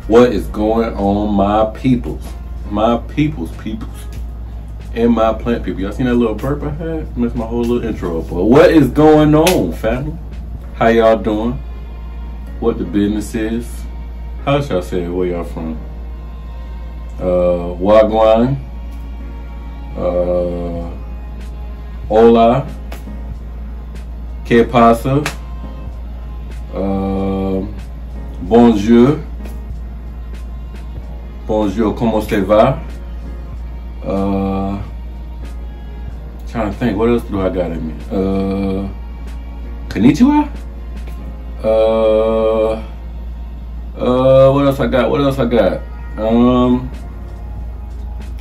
What is going on, my peoples? My peoples, and my plant people. Y'all seen that little burp I had? Missed my whole little intro up. But what is going on, family? How y'all doing? What the business is? How should I say it? Where y'all from? Wagwan. Hola. Que pasa? Bonjour. Bonjour, comment ça va? Trying to think, what else do I got in me? Konnichiwa? What else I got? What else I got?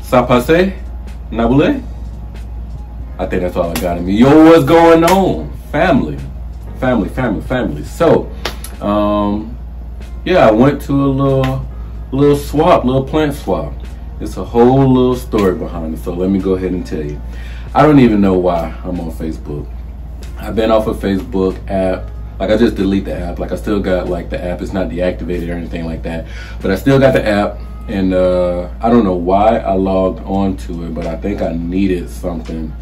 Ça passe? Nabule? I think that's all I got in me. Yo, what's going on? Family. So, yeah, I went to a little swap, little plant swap. It's a whole little story behind it, so let me go ahead and tell you. I don't even know why I'm on Facebook. I've been off of Facebook app. Like, I just delete the app. Like, I still got, like, the app. It's not deactivated or anything like that. But I still got the app, and I don't know why I logged on to it, but I think I needed something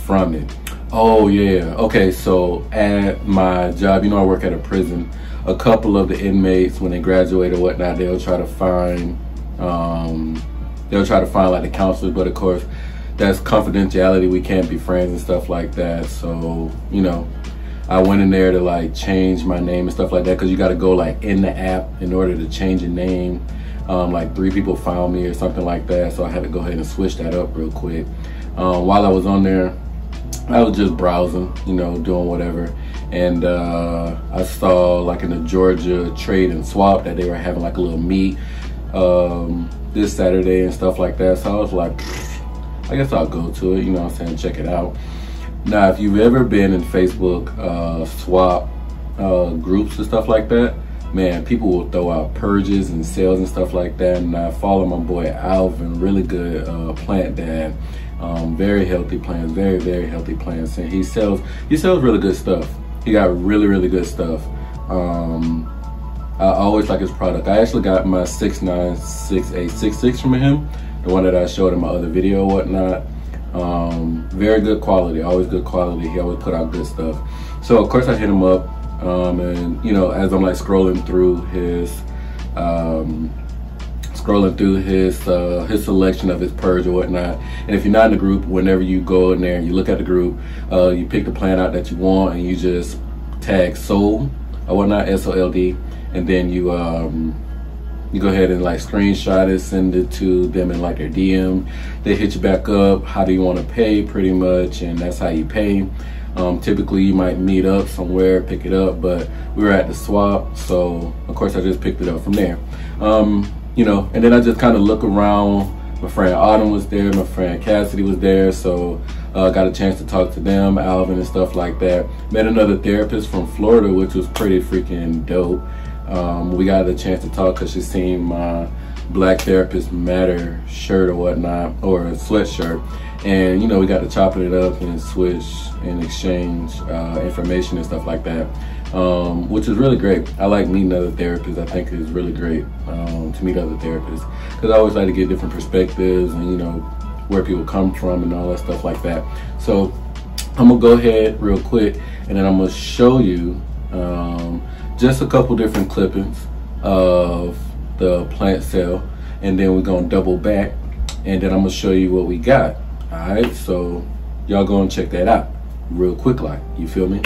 from it. Oh, yeah. Okay, so at my job, you know, I work at a prison. A couple of the inmates, when they graduate or whatnot, they'll try to find like the counselors, but of course that's confidentiality. We can't be friends and stuff like that. So, you know, I went in there to like change my name and stuff like that, because you got to go like in the app in order to change your name. Like 3 people found me or something like that, so I had to go ahead and switch that up real quick. While I was on there, I was just browsing, you know, doing whatever, and I saw like in the Georgia Trade and Swap that they were having like a little meet this Saturday and stuff like that. So I was like, I guess I'll go to it, you know what I'm saying, check it out. Now, if you've ever been in Facebook swap groups and stuff like that, man, people will throw out purges and sales and stuff like that. And I follow my boy Alvin, really good plant dad. Very healthy plants, very healthy plants, and he sells really good stuff. He got really good stuff. I always like his product. I actually got my 696866 from him, the one that I showed in my other video or whatnot. Very good quality, always good quality. He always put out good stuff. So of course I hit him up, and you know, as I'm like scrolling through his selection of his purge or whatnot. And if you're not in the group, whenever you go in there and you look at the group, you pick the plant out that you want and you just tag sold or whatnot, SOLD, and then you go ahead and like screenshot it, send it to them in like their DM. They hit you back up, how do you want to pay, pretty much, and that's how you pay. Typically you might meet up somewhere, pick it up, but we were at the swap, so of course I just picked it up from there. You know, and then I just kind of look around. My friend Autumn was there, my friend Cassidy was there, so got a chance to talk to them, Alvin and stuff like that. Met another therapist from Florida, which was pretty freaking dope. We got a chance to talk because she seen my Black Therapist Matter shirt or whatnot, or a sweatshirt, and you know, we got to chopping it up and switch and exchange information and stuff like that, which is really great. I like meeting other therapists. I think it's really great to meet other therapists, because I always like to get different perspectives and, you know, where people come from and all that stuff like that. So I'm gonna go ahead real quick, and then I'm gonna show you just a couple different clippings of the plant sale, and then we're gonna double back, and then I'm gonna show you what we got. All right, so y'all go and check that out real quick, like, you feel me?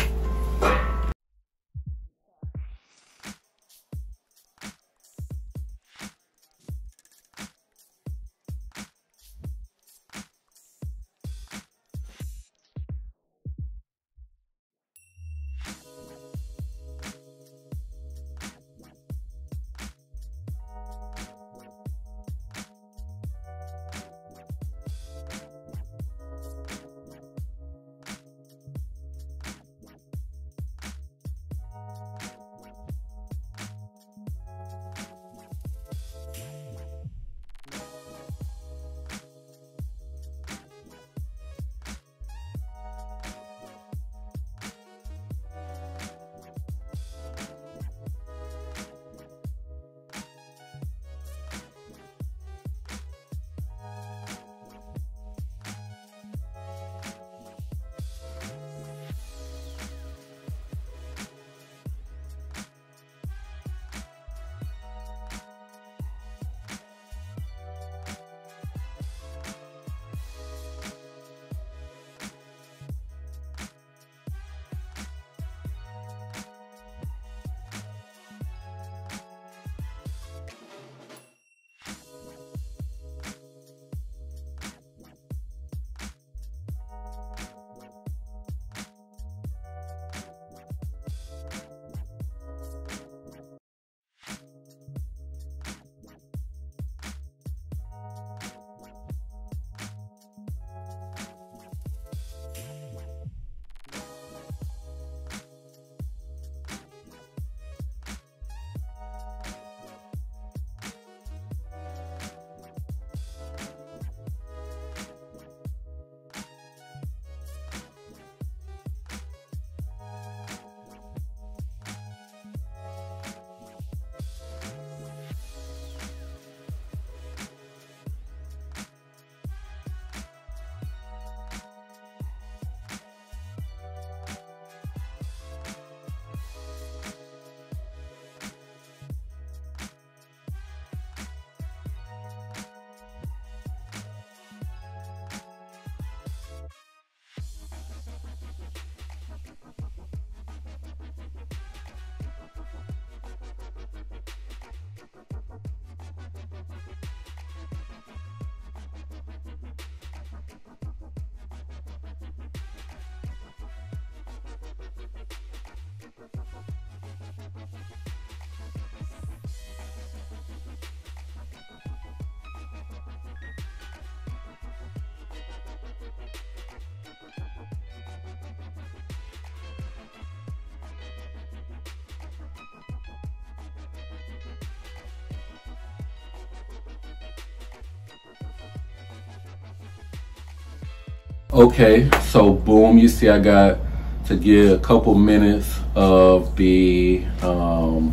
Okay, so boom, you see I got to get a couple minutes of the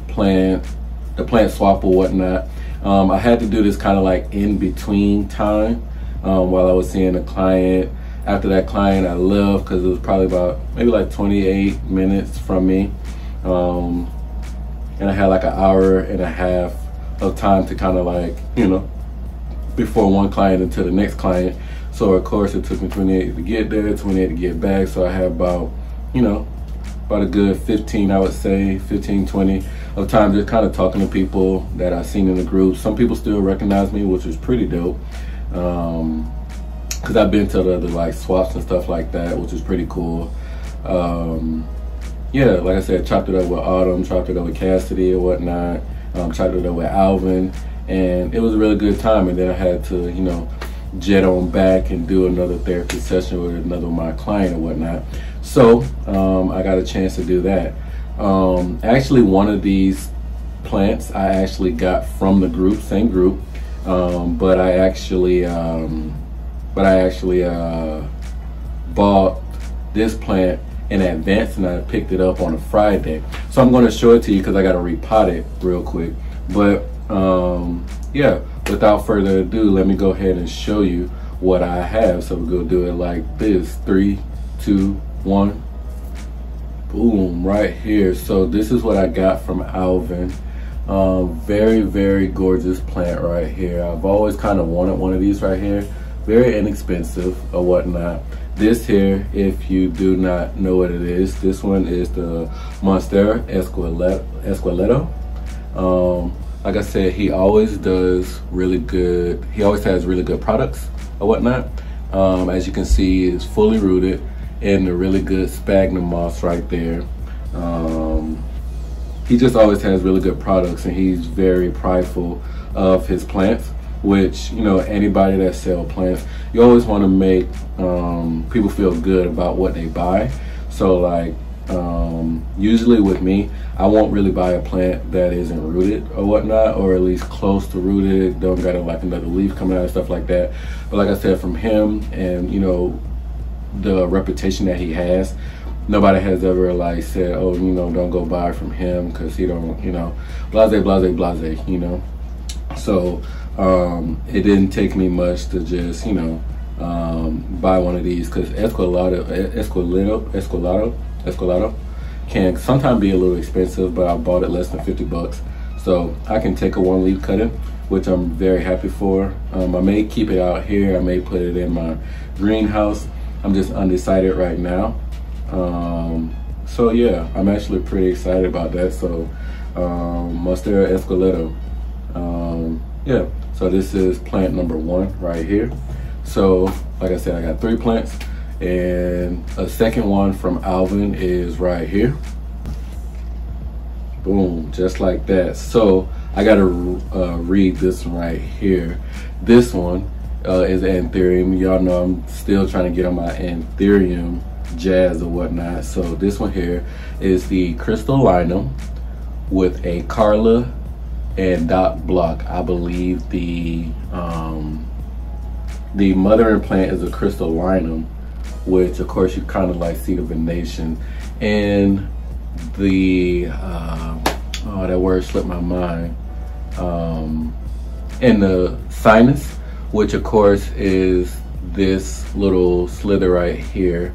plant swap or whatnot. I had to do this kind of like in between time while I was seeing a client. After that client, I left because it was probably about maybe like 28 minutes from me. And I had like an hour and a half of time to kind of like, you know, before one client into the next client. So of course it took me 28 to get there, 28 to get back. So I had about, you know, about a good 15, I would say, 15, 20 of time just kind of talking to people that I've seen in the group. Some people still recognize me, which was pretty dope. Cause I've been to the other like swaps and stuff like that, which is pretty cool. Yeah, like I said, chopped it up with Autumn, chopped it up with Cassidy or whatnot, chopped it up with Alvin, and it was a really good time. And then I had to, you know, jet on back and do another therapy session with another of my client or whatnot. So I got a chance to do that. Actually, one of these plants I actually got from the group, same group, but I actually bought this plant in advance and I picked it up on a Friday. So I'm going to show it to you because I got to repot it real quick. But yeah, without further ado, let me go ahead and show you what I have. So we're going to do it like this. 3, 2, 1. Boom, right here. So this is what I got from Alvin. Very, very gorgeous plant right here. I've always kind of wanted one of these right here. Very inexpensive or whatnot. This here, if you do not know what it is, this one is the Monstera Esqueleto. Like I said, he always does really good. He always has really good products or whatnot. As you can see, it's fully rooted in the really good Spagnomoss moss right there. He just always has really good products, and he's very prideful of his plants, which, you know, anybody that sells plants, you always want to make people feel good about what they buy. So like usually with me, I won't really buy a plant that isn't rooted or whatnot, or at least close to rooted, don't got like another leaf coming out and stuff like that. But like I said, from him and, you know, the reputation that he has, nobody has ever like said, oh, you know, don't go buy from him because he don't, you know, blase, you know. So it didn't take me much to just, you know, buy one of these, because Esqueleto can sometimes be a little expensive, but I bought it less than 50 bucks. So I can take a 1-leaf cutting, which I'm very happy for. I may keep it out here. I may put it in my greenhouse. I'm just undecided right now. So yeah, I'm actually pretty excited about that. So Monstera Esqueleto. Yeah, so this is plant number 1 right here. So like I said, I got 3 plants, and a second one from Alvin is right here. Boom, just like that. So I gotta read this one right here. This one is Anthurium. Y'all know I'm still trying to get on my Anthurium jazz or whatnot. So this one here is the crystallinum with a Carla and dot block. I believe the mothering plant is a crystallinum, which of course you kind of like see the venation, and the oh, that word slipped my mind, and the sinus, which of course is this little slither right here,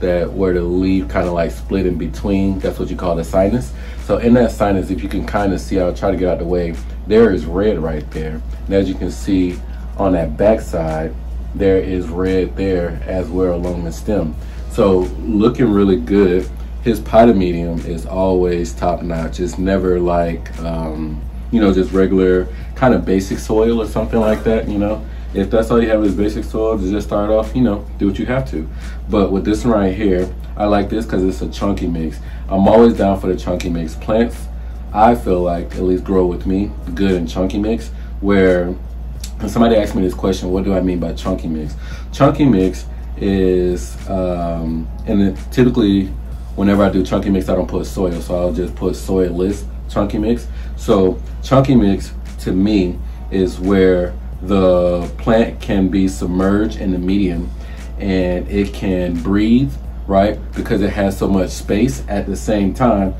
that where the leaf kind of like split in between. That's what you call the sinus. So in that sinus, if you can kind of see, I'll try to get out the way, there is red right there. And as you can see on that back side, there is red there as well along the stem. So looking really good. His potted medium is always top notch. It's never like, you know, just regular kind of basic soil or something like that, you know. If that's all you have is basic soil to just start off, you know, do what you have to. But with this one right here, I like this because it's a chunky mix. I'm always down for the chunky mix. Plants, I feel like, at least grow with me, good in chunky mix, where when somebody asked me this question, what do I mean by chunky mix? Chunky mix is, typically whenever I do chunky mix, I don't put soil, so I'll just put soilless chunky mix. So chunky mix to me is where the plant can be submerged in the medium and it can breathe, right? Because it has so much space. At the same time,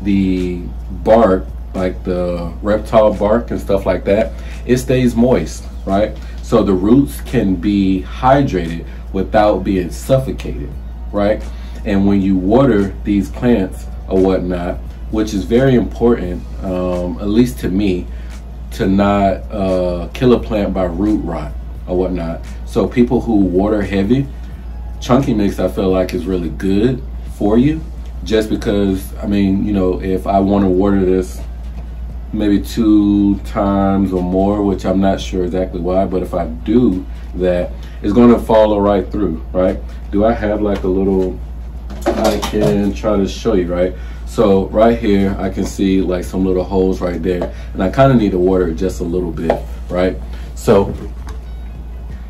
the bark, like the reptile bark and stuff like that, it stays moist, right? So the roots can be hydrated without being suffocated, right? And when you water these plants or whatnot, which is very important, at least to me, to not kill a plant by root rot or whatnot. So people who water heavy, chunky mix I feel like is really good for you, just because, I mean, you know, if I want to water this maybe 2 times or more, which I'm not sure exactly why, but if I do that, it's going to follow right through, right? Do I have like a little, I can try to show you, right? So right here, I can see like some little holes right there, and I kind of need to water it just a little bit, right? So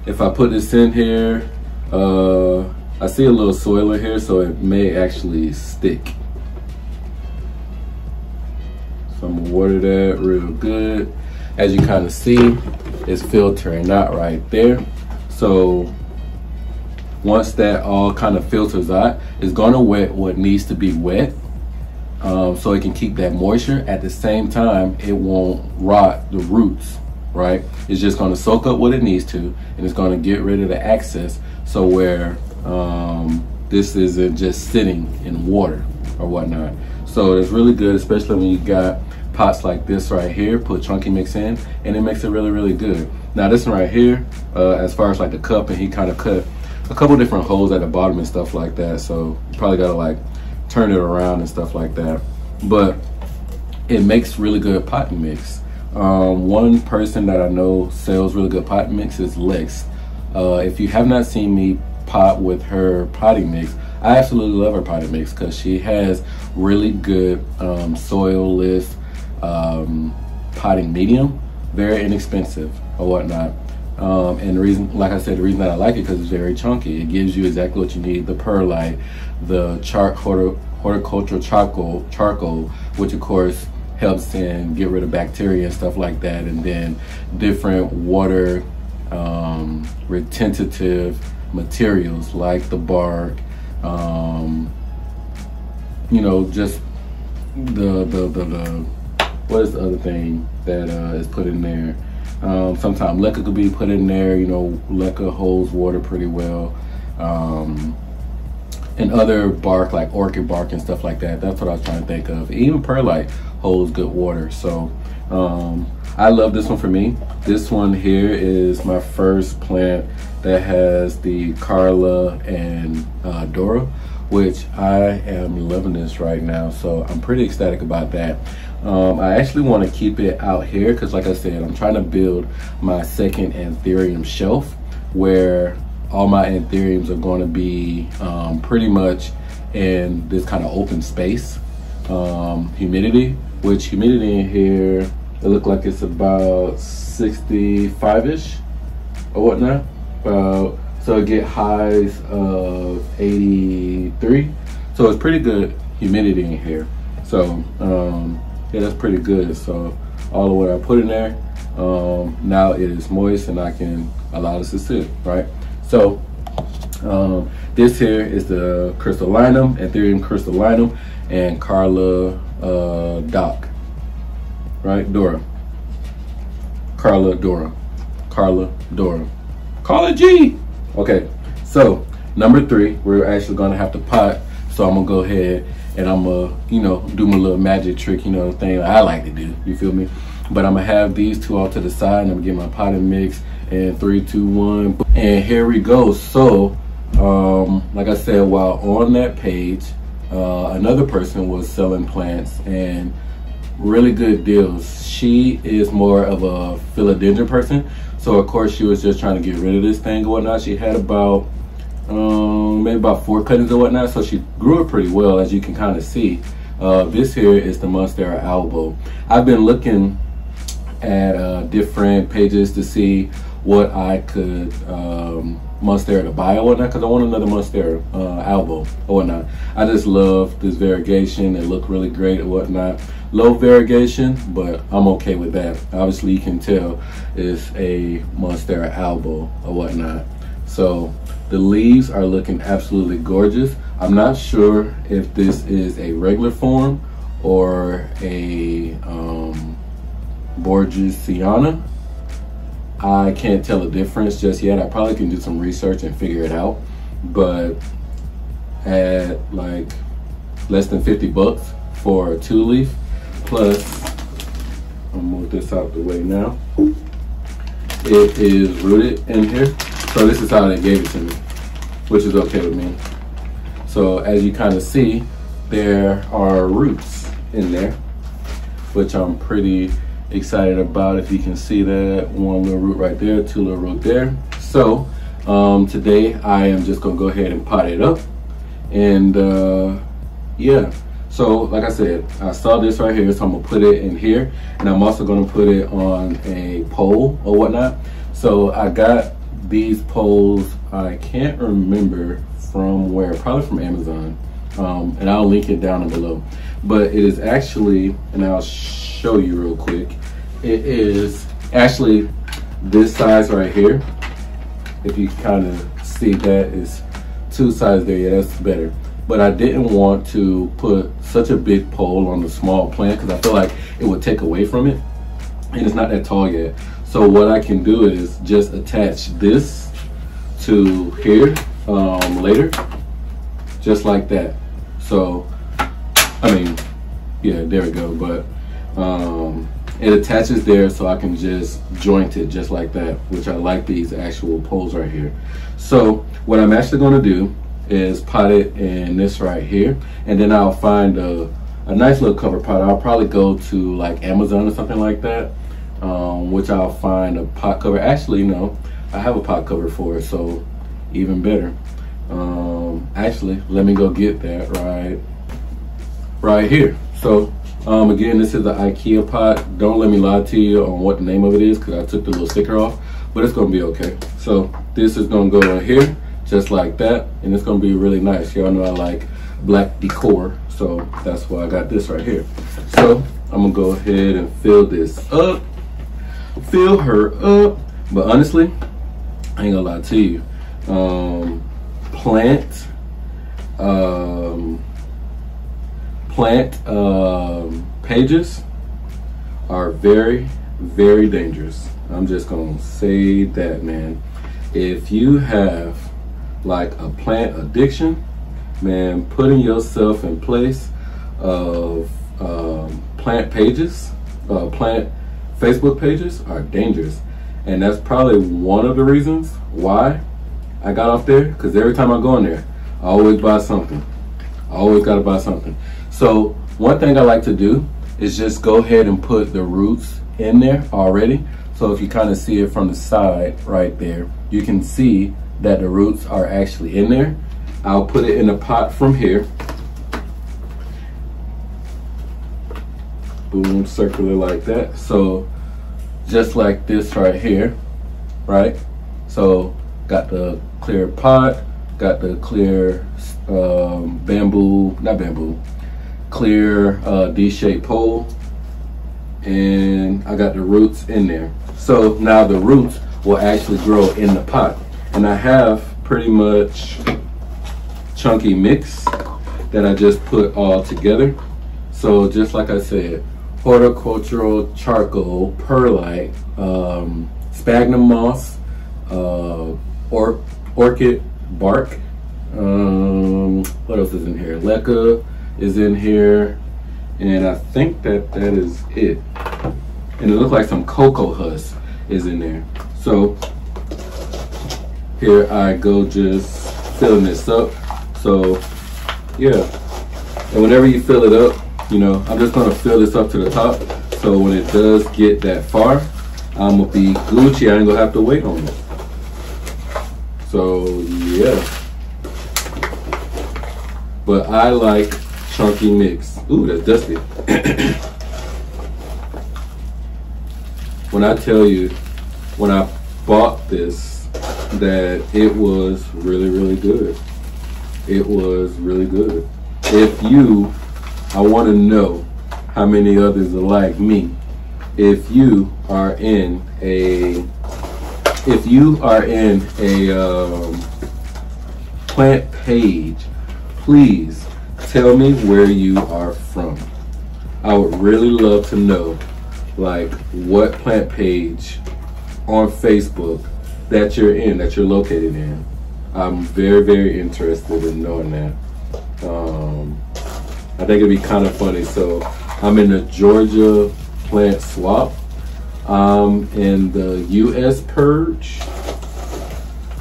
if I put this in here, I see a little soil in here, so it may actually stick. So I'm gonna water that real good. As you kind of see, it's filtering out right there. So once that all kind of filters out, it's gonna wet what needs to be wet, so it can keep that moisture. At the same time, it won't rot the roots, right? It's just gonna soak up what it needs to, and it's gonna get rid of the excess, so where this isn't just sitting in water or whatnot. So it's really good, especially when you got pots like this right here. Put chunky mix in, and it makes it really, really good. Now this one right here, as far as like the cup, and he kind of cut a couple different holes at the bottom and stuff like that, so you probably gotta like turn it around and stuff like that. But it makes really good potting mix. One person that I know sells really good potting mix is Lex. If you have not seen me pot with her potting mix, I absolutely love her potting mix because she has really good soil-less potting medium, very inexpensive or whatnot. And the reason, like I said, the reason that I like it because it's very chunky. It gives you exactly what you need: the perlite, the horticultural charcoal, which of course helps in get rid of bacteria and stuff like that, and then different water retentive materials like the bark, you know, just the what is the other thing that is put in there? Sometimes leca could be put in there. You know, leca holds water pretty well, and other bark like orchid bark and stuff like that. That's what I was trying to think of. Even perlite holds good water. So I love this one for me. This one here is my first plant that has the Carla and Dora, which I am loving this right now. So I'm pretty ecstatic about that. I actually want to keep it out here because, like I said, I'm trying to build my second anthurium shelf where all my anthuriums are going to be pretty much in this kind of open space. Humidity in here, it looked like it's about 65-ish or whatnot. So it get highs of 83. So it's pretty good humidity in here. So yeah, that's pretty good. So all of what I put in there, now it is moist and I can allow this to sit, right? So this here is the crystallinum, anthurium crystallinum, and Carla Doc, right? Dora. Carla Dora. Carla G. Okay, so number 3, we're actually gonna have to pot. So I'm gonna go ahead and I'm gonna, you know, do my little magic trick, you know, thing I like to do, you feel me? But I'm gonna have these two off to the side, and I'm gonna get my potting mix, and 3, 2, 1, and here we go. So like I said, while on that page, another person was selling plants and really good deals. She is more of a philodendron person, so of course she was just trying to get rid of this thing or whatnot. She had about maybe about 4 cuttings or whatnot, so she grew it pretty well, as you can kind of see. This here is the Monstera albo. I've been looking at different pages to see what I could Monstera to buy or whatnot, because I want another Monstera albo or whatnot. I just love this variegation. It looked really great or whatnot. low variegation, but I'm okay with that. Obviously, you can tell it's a Monstera albo or whatnot. So the leaves are looking absolutely gorgeous. I'm not sure if this is a regular form or a Borgesiana. I can't tell the difference just yet. I probably can do some research and figure it out, but at like less than 50 bucks for a 2-leaf, plus I'll move this out the way now. It is rooted in here, so this is how they gave it to me, which is okay with me. So as you kind of see, there are roots in there, which I'm pretty excited about. If you can see that, one little root right there, 2 little root there. So today I am just gonna go ahead and pot it up, and yeah. So like I said, I saw this right here, so I'm gonna put it in here, and I'm also gonna put it on a pole or whatnot. So I got these poles, I can't remember from where, probably from Amazon, and I'll link it down below. But it is actually, and I'll show you real quick, it is actually this size right here. If you kind of see that, is 2 sizes there. Yeah, that's better. But I didn't want to put such a big pole on the small plant because I feel like it would take away from it, and it's not that tall yet. So what I can do is just attach this to here later, just like that. So I mean, yeah, there we go. But it attaches there, so I can just joint it just like that, which I like these actual poles right here. So what I'm actually going to do is pot it in this right here, and then I'll find a nice little cover pot. I'll probably go to like Amazon or something like that, which I'll find a pot cover. Actually, no, I have a pot cover for it, so even better. Actually, let me go get that right here. So again, this is the IKEA pot. Don't let me lie to you on what the name of it is, because I took the little sticker off, but it's gonna be okay. So this is gonna go in here just like that, and it's gonna be really nice. Y'all know I like black decor, so that's why I got this right here. So I'm gonna go ahead and fill this up, fill her up. But honestly, I ain't gonna lie to you, plant pages are very, very dangerous. I'm just gonna say that, man. If you have like a plant addiction, man, putting yourself in place of plant pages, plant Facebook pages are dangerous. And that's probably one of the reasons why I got off there, because every time I go in there, I always buy something. I always gotta buy something. So one thing I like to do is just go ahead and put the roots in there already. So if you kind of see it from the side right there, you can see that the roots are actually in there. I'll put it in a pot from here. Boom, circular like that. So just like this right here, right? So got the clear pot, got the clear clear D-shaped pole, and I got the roots in there. So now the roots will actually grow in the pot, and I have pretty much chunky mix that I just put all together. So just like I said, horticultural charcoal, perlite, sphagnum moss, orchid bark, what else is in here? Leca is in here, and I think that is it. And it looks like some cocoa husk is in there. So here I go, just filling this up. So yeah, and whenever you fill it up, you know, I'm just gonna fill this up to the top, so when it does get that far, I'm gonna be Gucci. I ain't gonna have to wait on it. So yeah, but I like chunky mix. Ooh, that's dusty. When I tell you, when I bought this, that it was really, really good. It was really good. If you, I want to know how many others are like me. If you are in a plant page, please tell me where you are from. I would really love to know, like, what plant page on Facebook that you're in, that you're located in. I'm very, very interested in knowing that. I think it'd be kind of funny. So I'm in the Georgia plant swap. In the US purge,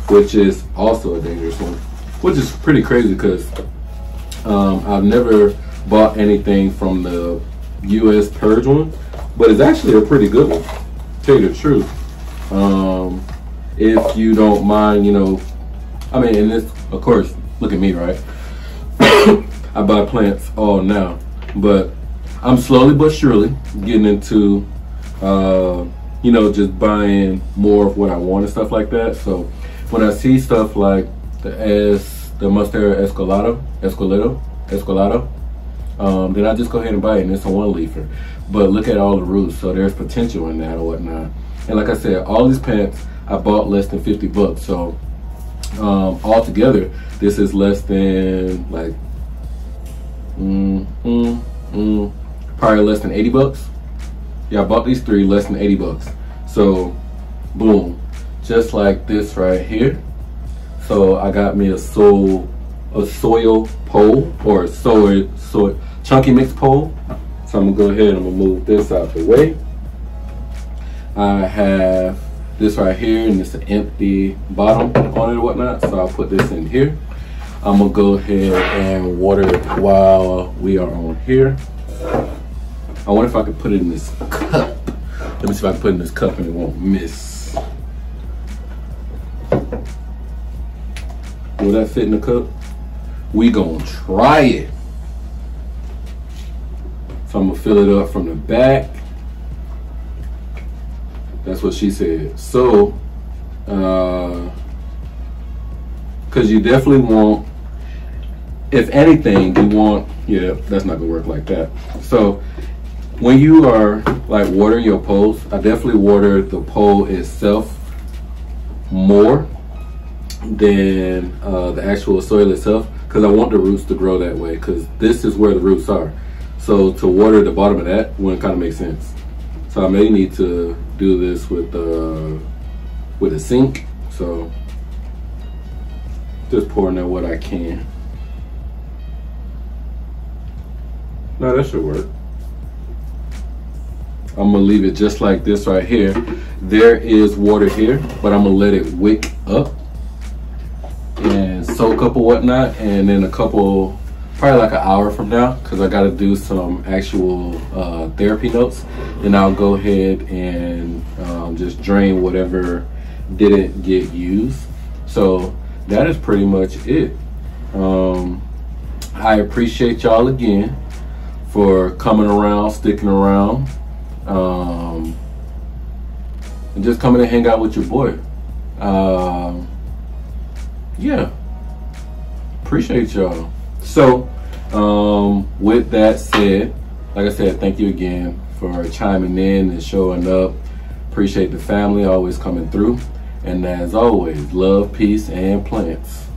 which is also a dangerous one, which is pretty crazy because I've never bought anything from the US purge one, but it's actually a pretty good one, to tell you the truth. If you don't mind, you know, I mean, and this, of course, look at me, right? I buy plants all now, but I'm slowly but surely getting into you know, just buying more of what I want and stuff like that. So when I see stuff like the Monstera Escolado, then I just go ahead and buy it, and it's a 1-leafer. But look at all the roots, so there's potential in that or whatnot. And like I said, all these plants I bought less than 50 bucks. So altogether, this is less than like probably less than 80 bucks. Yeah, I bought these 3 less than 80 bucks. So, boom, just like this right here. So I got me a soil pole, or soil chunky mix pole. So I'm gonna go ahead and I'm gonna move this out the way. I have this right here, and it's an empty bottom on it or whatnot. So I'll put this in here. I'm gonna go ahead and water it while we are on here. I wonder if I could put it in this cup. Let me see if I can put it in this cup and it won't miss. Will that fit in the cup? We gonna try it. So I'm gonna fill it up from the back. That's what she said. So, cause you definitely want, if anything, you want, yeah, that's not gonna work like that. So, when you are like watering your poles, I definitely water the pole itself more than the actual soil itself, because I want the roots to grow that way, because this is where the roots are. So to water the bottom of that wouldn't kind of make sense. So I may need to do this with a sink. So just pouring out what I can. No, that should work. I'm gonna leave it just like this right here. There is water here, but I'm gonna let it wick up and soak up or whatnot, and then a couple, probably like an hour from now, because I gotta do some actual therapy notes, then I'll go ahead and just drain whatever didn't get used. So that is pretty much it. I appreciate y'all again for coming around, sticking around, and just coming to hang out with your boy. Yeah, appreciate y'all. So with that said, like I said, thank you again for chiming in and showing up. Appreciate the family always coming through, and as always, love, peace, and plants.